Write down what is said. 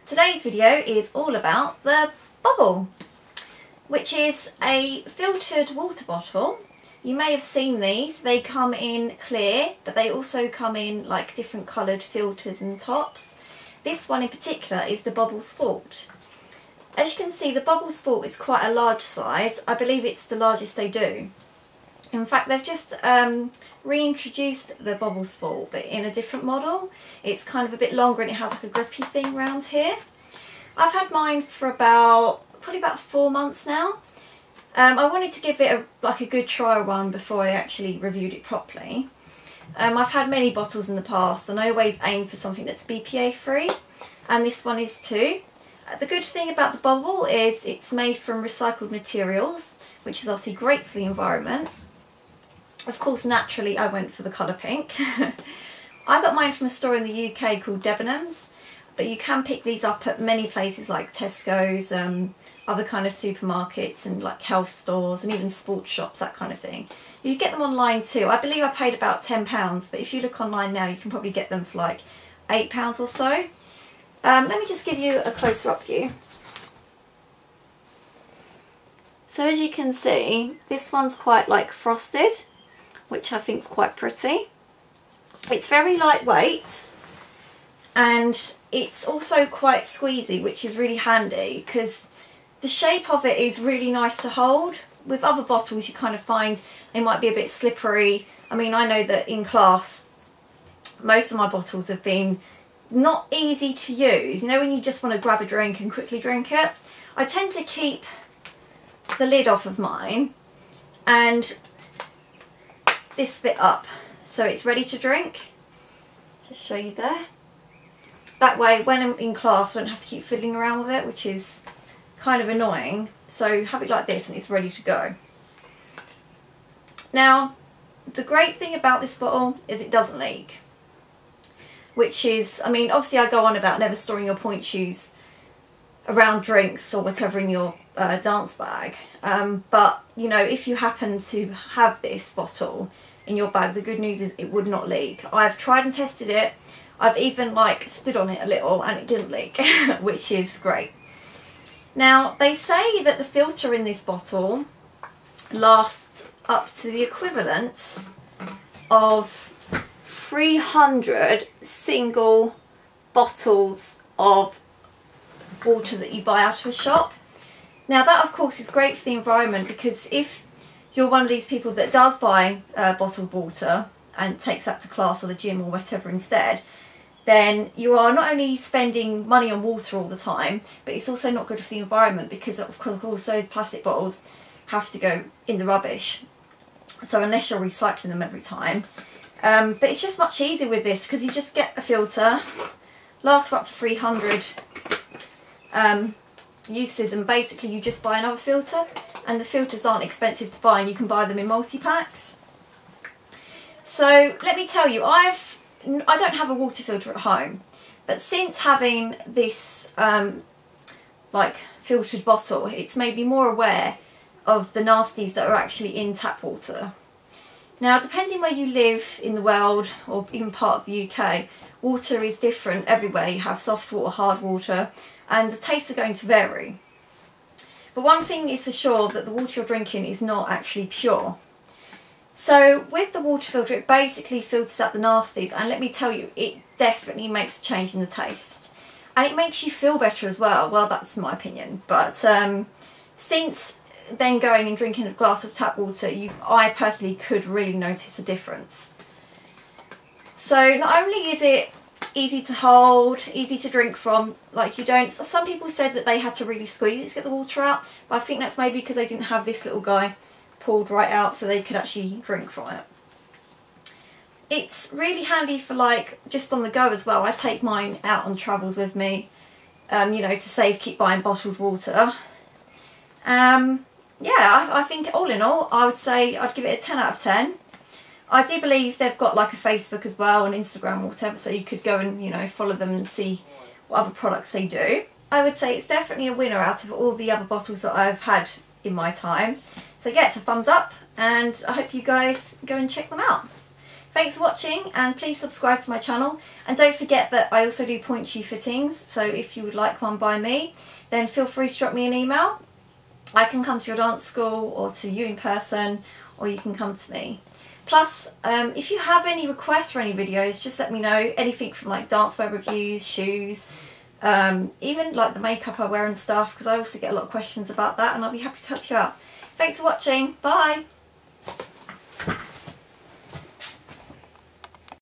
Today's video is all about the Bobble, which is a filtered water bottle. You may have seen these. They come in clear, but they also come in like different coloured filters and tops. This one in particular is the Bobble Sport. As you can see, the Bobble Sport is quite a large size. I believe it's the largest they do. In fact, they've just reintroduced the Bobble Sport, but in a different model. It's kind of a bit longer and it has like a grippy thing around here. I've had mine for probably about 4 months now. I wanted to give it a good trial run before I actually reviewed it properly. I've had many bottles in the past and I always aim for something that's BPA free, and this one is too. The good thing about the Bobble is it's made from recycled materials, which is obviously great for the environment. Of course, naturally I went for the colour pink. I got mine from a store in the UK called Debenhams, but you can pick these up at many places like Tesco's, other kind of supermarkets and like health stores and even sports shops, that kind of thing. You can get them online too. I believe I paid about £10, but if you look online now you can probably get them for like £8 or so. Let me just give you a closer up view. So as you can see, this one's quite like frosted, which I think is quite pretty. It's very lightweight and it's also quite squeezy, which is really handy because the shape of it is really nice to hold. With other bottles you kind of find they might be a bit slippery. I mean, I know that in class most of my bottles have been not easy to use. You know, when you just want to grab a drink and quickly drink it. I tend to keep the lid off of mine and this bit up so it's ready to drink. Just show you there. That way when I'm in class I don't have to keep fiddling around with it, which is kind of annoying. So have it like this and it's ready to go. Now the great thing about this bottle is it doesn't leak, which is, I mean, obviously I go on about never storing your point shoes around drinks or whatever in your dance bag, but you know, if you happen to have this bottle in your bag, the good news is it would not leak. I've tried and tested it. I've even like stood on it a little and it didn't leak, which is great. Now they say that the filter in this bottle lasts up to the equivalent of 300 single bottles of water that you buy out of a shop. Now that of course is great for the environment, because if you're one of these people that does buy bottled water and takes that to class or the gym or whatever instead, then you are not only spending money on water all the time, but it's also not good for the environment, because of course those plastic bottles have to go in the rubbish. So unless you're recycling them every time. But it's just much easier with this because you just get a filter, lasts for up to 300 uses, and basically you just buy another filter, and the filters aren't expensive to buy and you can buy them in multi-packs. So let me tell you, I don't have a water filter at home, but since having this like filtered bottle, it's made me more aware of the nasties that are actually in tap water. Now, depending where you live in the world or even part of the UK, water is different everywhere. You have soft water, hard water, and the tastes are going to vary. But one thing is for sure, that the water you're drinking is not actually pure. So with the water filter, it basically filters out the nasties, and let me tell you, it definitely makes a change in the taste. And it makes you feel better as well. Well, that's my opinion. But since then going and drinking a glass of tap water, I personally could really notice a difference. So not only is it easy to hold, easy to drink from, like you don't, some people said that they had to really squeeze it to get the water out, but I think that's maybe because they didn't have this little guy pulled right out so they could actually drink from it. It's really handy for like just on the go as well. I take mine out on travels with me, you know, to keep buying bottled water. Yeah, I think all in all, I would say I'd give it a 10 out of 10. I do believe they've got like a Facebook as well and Instagram or whatever, so you could go and, you know, follow them and see what other products they do. I would say it's definitely a winner out of all the other bottles that I've had in my time. So yeah, it's a thumbs up, and I hope you guys go and check them out. If Thanks for watching, and please subscribe to my channel, and don't forget that I also do point shoe fittings, so if you would like one by me then feel free to drop me an email. I can come to your dance school or to you in person, or you can come to me. Plus, if you have any requests for any videos, just let me know. Anything from like dancewear reviews, shoes, even like the makeup I wear and stuff, because I also get a lot of questions about that and I'll be happy to help you out. Thanks for watching. Bye!